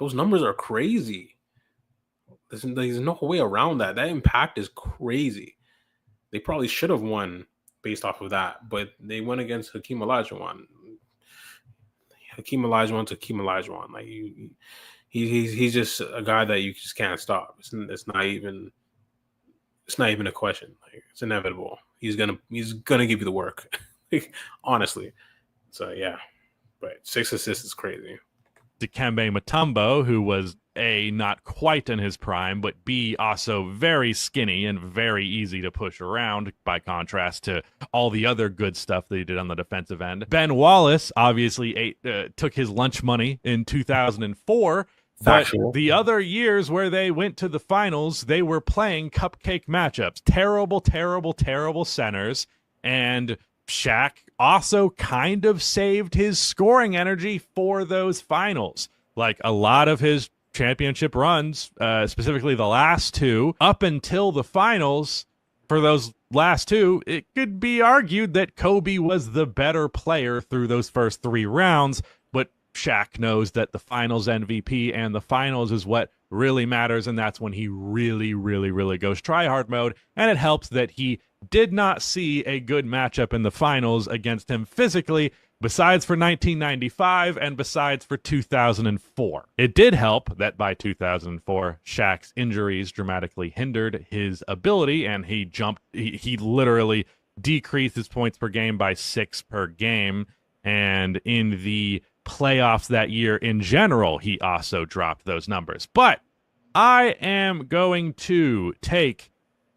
Those numbers are crazy. There's no way around that. That impact is crazy. They probably should have won based off of that, but they went against Hakeem Olajuwon. Hakeem Olajuwon to Hakeem Olajuwon. Like, he's just a guy that you just can't stop. It's not even a question. Like, it's inevitable. He's gonna give you the work. Honestly. So yeah, but 6 assists is crazy. Dikembe Mutombo, who was A, not quite in his prime, but B, also very skinny and very easy to push around by contrast to all the other good stuff that he did on the defensive end. Ben Wallace obviously took his lunch money in 2004, but the other years where they went to the finals, they were playing cupcake matchups. Terrible, terrible, terrible centers, and Shaq also kind of saved his scoring energy for those finals. Like, a lot of his championship runs, specifically the last two, up until the finals, for those last two, it could be argued that Kobe was the better player through those first 3 rounds, but Shaq knows that the finals MVP and the finals is what really matters, and that's when he really, really, really goes try-hard mode, and it helps that he did not see a good matchup in the finals against him physically, besides for 1995 and besides for 2004. It did help that by 2004, Shaq's injuries dramatically hindered his ability, and he literally decreased his points per game by 6 per game, and in the playoffs that year in general, he also dropped those numbers. But I am going to take,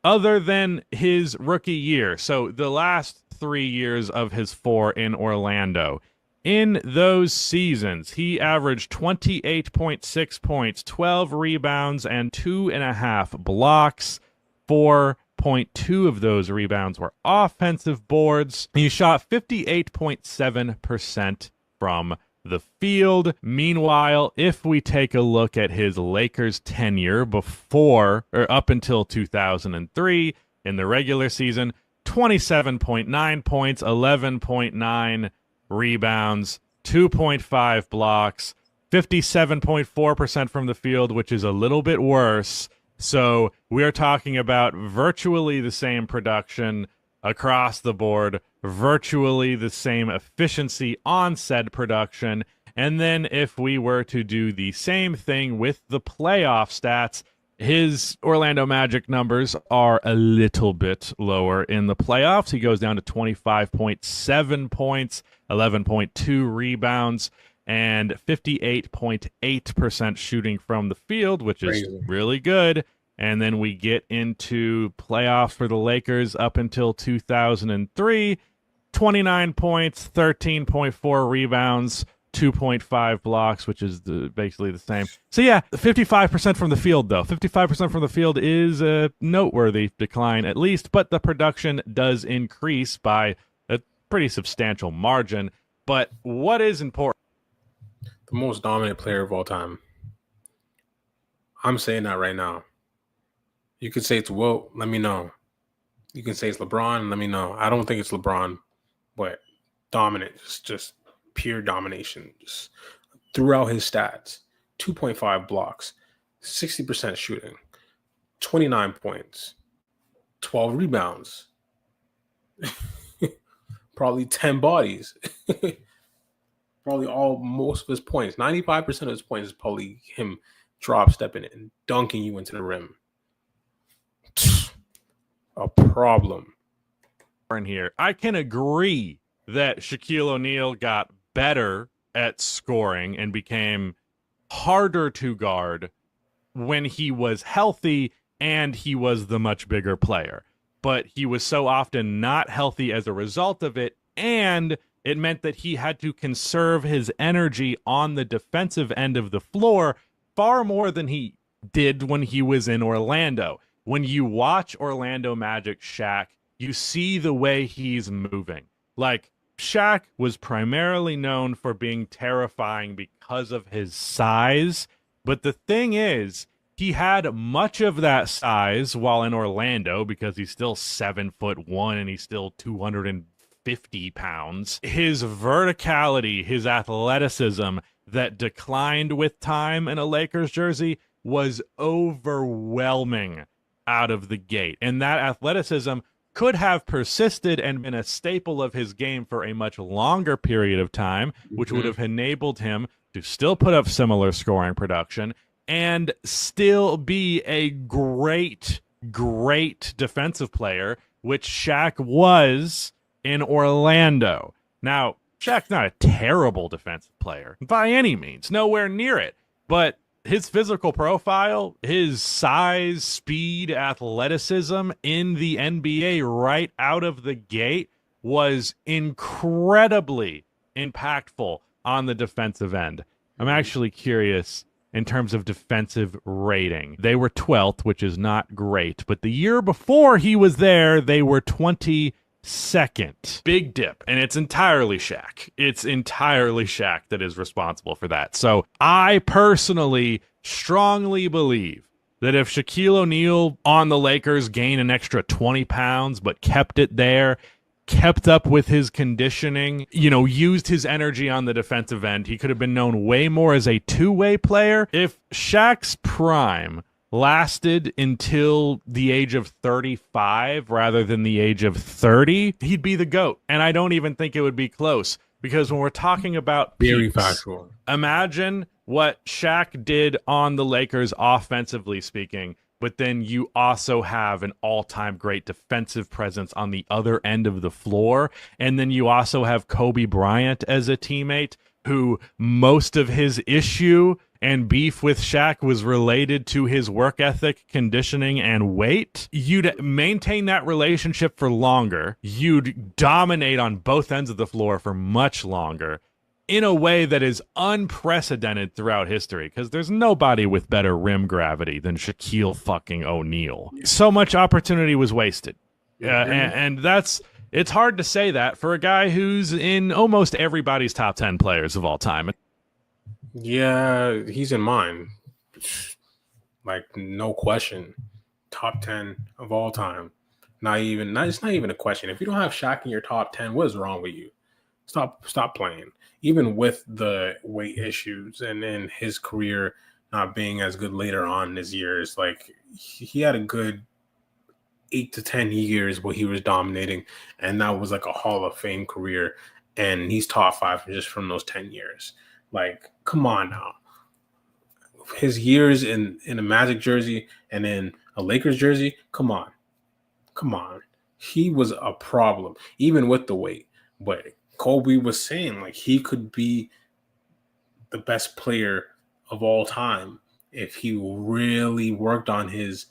other than his rookie year, so the last 3 years of his 4 in Orlando, in those seasons, he averaged 28.6 points, 12 rebounds, and 2.5 blocks. 4.2 of those rebounds were offensive boards. He shot 58.7% from the field. Meanwhile, if we take a look at his Lakers tenure before or up until 2003 in the regular season, 27.9 points, 11.9 rebounds, 2.5 blocks, 57.4% from the field, which is a little bit worse. So we are talking about virtually the same production across the board, virtually the same efficiency on said production. And then if we were to do the same thing with the playoff stats, his Orlando Magic numbers are a little bit lower in the playoffs. He goes down to 25.7 points, 11.2 rebounds, and 58.8% shooting from the field, which is really good. And then we get into playoffs for the Lakers up until 2003, 29 points, 13.4 rebounds, 2.5 blocks, which is basically the same. So yeah, 55% from the field, though. 55% from the field is a noteworthy decline, at least, but the production does increase by a pretty substantial margin. But what is important? The most dominant player of all time. I'm saying that right now. You could say it's Wilt, let me know. You can say it's LeBron, let me know. I don't think it's LeBron, but dominant, just pure domination, just throughout his stats. 2.5 blocks, 60% shooting, 29 points, 12 rebounds, probably 10 bodies. Probably most of his points, 95% of his points is probably him drop stepping it and dunking you into the rim. A problem. In here, I can agree that Shaquille O'Neal got better at scoring and became harder to guard when he was healthy and he was the much bigger player. But he was so often not healthy as a result of it, and it meant that he had to conserve his energy on the defensive end of the floor far more than he did when he was in Orlando. When you watch Orlando Magic Shaq, you see the way he's moving. Like, Shaq was primarily known for being terrifying because of his size, but the thing is, he had much of that size while in Orlando because he's still 7'1" and he's still 250 pounds. His verticality, his athleticism that declined with time in a Lakers jersey was overwhelming out of the gate. And that athleticism could have persisted and been a staple of his game for a much longer period of time, which would have enabled him to still put up similar scoring production and still be a great defensive player, which Shaq was in Orlando. Now, Shaq's not a terrible defensive player by any means, nowhere near it, but his physical profile, his size, speed, athleticism in the NBA right out of the gate was incredibly impactful on the defensive end. I'm actually curious in terms of defensive rating. They were 12th, which is not great, but the year before he was there, they were 22nd. Big dip, and it's entirely Shaq. It's entirely Shaq that is responsible for that. So I personally strongly believe that if Shaquille O'Neal on the Lakers gained an extra 20 pounds but kept it there, kept up with his conditioning, used his energy on the defensive end, he could have been known way more as a two-way player. If Shaq's prime lasted until the age of 35 rather than the age of 30, he'd be the GOAT. And I don't even think it would be close, because when we're talking about very peaks, factual. Imagine what Shaq did on the Lakers offensively speaking, but then you also have an all-time great defensive presence on the other end of the floor, and then you also have Kobe Bryant as a teammate. who most of his issue and beef with Shaq was related to his work ethic, conditioning, and weight, you'd maintain that relationship for longer. You'd dominate on both ends of the floor for much longer in a way that is unprecedented throughout history, because there's nobody with better rim gravity than Shaquille fucking O'Neal. So much opportunity was wasted. And that's... It's hard to say that for a guy who's in almost everybody's top 10 players of all time. Yeah, he's in mine. Like, no question. Top 10 of all time. It's not even a question. If you don't have Shaq in your top 10, what is wrong with you? Stop playing. Even with the weight issues and then his career not being as good later on in his years, like, he had a good 8 to 10 years where he was dominating, and that was like a Hall of Fame career, and he's top 5 just from those 10 years. Like, come on now. His years in a Magic jersey and in a Lakers jersey, come on. He was a problem, even with the weight. But Kobe was saying, like, he could be the best player of all time if he really worked on his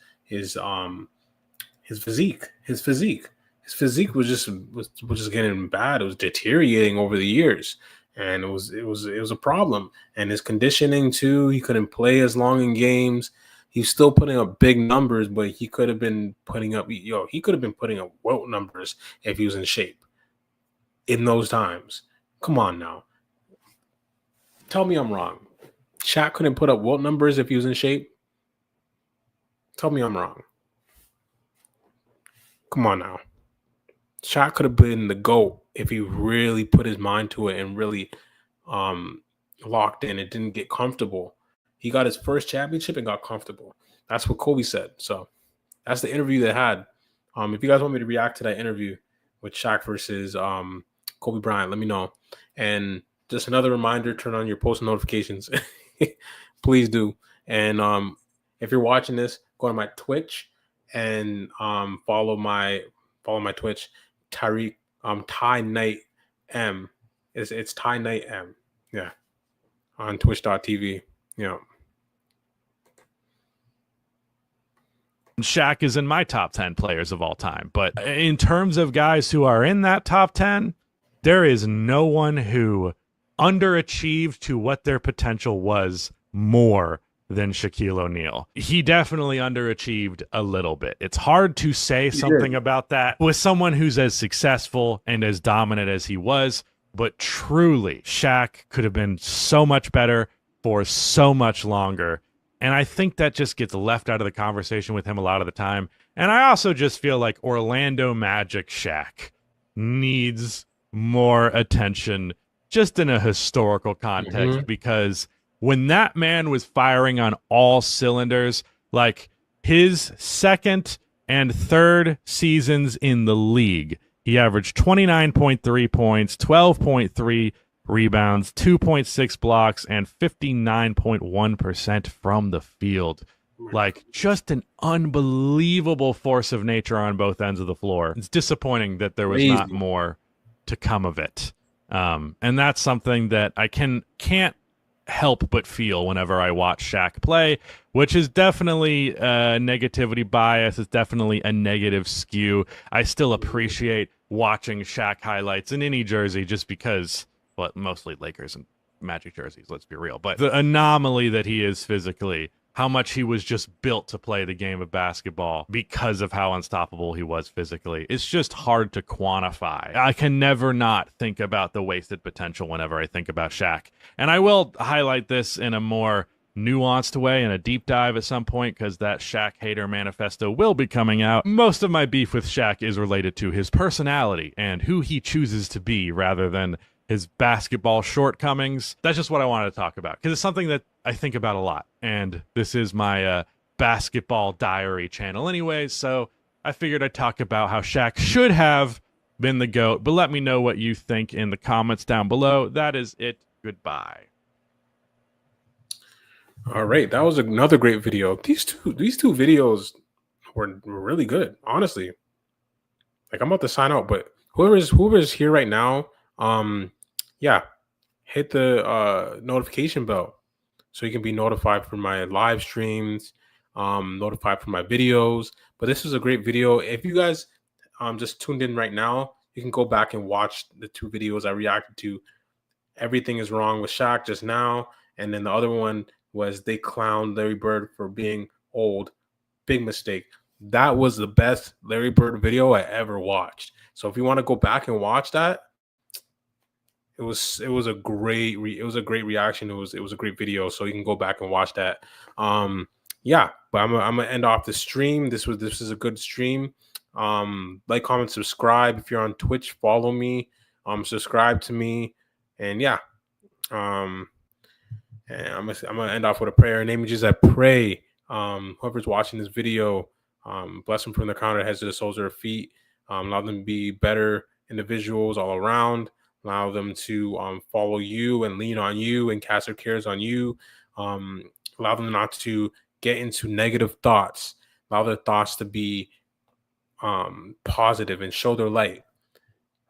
physique. His physique was just getting bad. It was deteriorating over the years, and it was a problem. And his conditioning too. He couldn't play as long in games. He's still putting up big numbers, but he could have been putting up Wilt numbers if he was in shape in those times. Come on now. Tell me I'm wrong. Shaq couldn't put up Wilt numbers if he was in shape. Tell me I'm wrong. Come on now. Shaq could have been the GOAT if he really put his mind to it and really locked in and didn't get comfortable. He got his first championship and got comfortable. That's what Kobe said. So that's the interview they had. If you guys want me to react to that interview with Shaq versus Kobe Bryant, let me know. And just another reminder, turn on your post notifications. Please do. And if you're watching this, go to my Twitch and follow my Twitch, Tyreek Ty Night M. It's Ty Night M. Yeah. On twitch.tv. Yeah. Shaq is in my top 10 players of all time. But in terms of guys who are in that top 10, there is no one who underachieved to what their potential was more than Shaquille O'Neal. He definitely underachieved a little bit. It's hard to say something about that with someone who's as successful and as dominant as he was, but truly, Shaq could have been so much better for so much longer. And I think that just gets left out of the conversation with him a lot of the time. And I also just feel like Orlando Magic Shaq needs more attention just in a historical context, because when that man was firing on all cylinders, like his second and third seasons in the league, he averaged 29.3 points, 12.3 rebounds, 2.6 blocks, and 59.1% from the field. Like, just an unbelievable force of nature on both ends of the floor. It's disappointing that there was not more to come of it. And that's something that I can't help but feel whenever I watch Shaq play, which is definitely negativity bias. It's definitely a negative skew. I still appreciate watching Shaq highlights in any jersey just because, well, mostly Lakers and Magic jerseys, let's be real. But the anomaly that he is physically, how much he was just built to play the game of basketball because of how unstoppable he was physically, it's just hard to quantify. I can never not think about the wasted potential whenever I think about Shaq. And I will highlight this in a more nuanced way in a deep dive at some point, because that Shaq hater manifesto will be coming out. Most of my beef with Shaq is related to his personality and who he chooses to be rather than his basketball shortcomings. That's just what I wanted to talk about, because it's something that I think about a lot, and this is my basketball diary channel anyways, so I figured I'd talk about how Shaq should have been the GOAT. But let me know what you think in the comments down below. That is it. Goodbye. All right, that was another great video. These two videos were really good, honestly. Like, I'm about to sign out, but whoever's here right now, yeah, hit the notification bell so you can be notified for my live streams, notified for my videos. But this is a great video. If you guys just tuned in right now, you can go back and watch the 2 videos I reacted to. Everything is wrong with Shaq just now, and then the other one was they clowned Larry Bird for being old. Big mistake. That was the best Larry Bird video I ever watched. So if you want to go back and watch that, it was a great reaction. It was a great video. So you can go back and watch that. Yeah, but I'm gonna end off the stream. This is a good stream. Like, comment, subscribe. If you're on Twitch, follow me. Subscribe to me, and yeah. And I'm gonna end off with a prayer. In the name of Jesus, I pray. Whoever's watching this video, bless them from the crown of their heads to the soles of their feet. Allow them to be better individuals all around. Allow them to follow you and lean on you and cast their cares on you. Allow them not to get into negative thoughts. Allow their thoughts to be positive and show their light.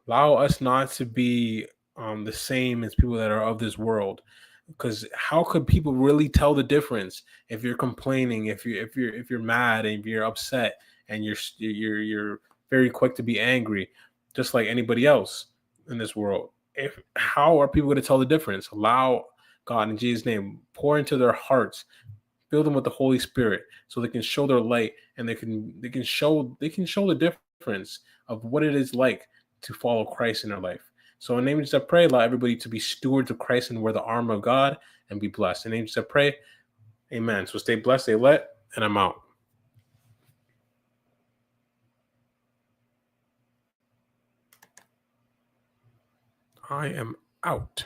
Allow us not to be the same as people that are of this world. Because how could people really tell the difference if you're complaining, if you're mad, and if you're upset, and you're very quick to be angry, just like anybody else in this world? How are people going to tell the difference? Allow God in Jesus' name pour into their hearts, fill them with the Holy Spirit, so they can show their light, and they can show the difference of what it is like to follow Christ in their life. So in the name of Jesus, I pray, allow everybody to be stewards of Christ and wear the armor of God and be blessed. In the name of Jesus, I pray, amen. So stay blessed, stay lit, and I'm out. I am out.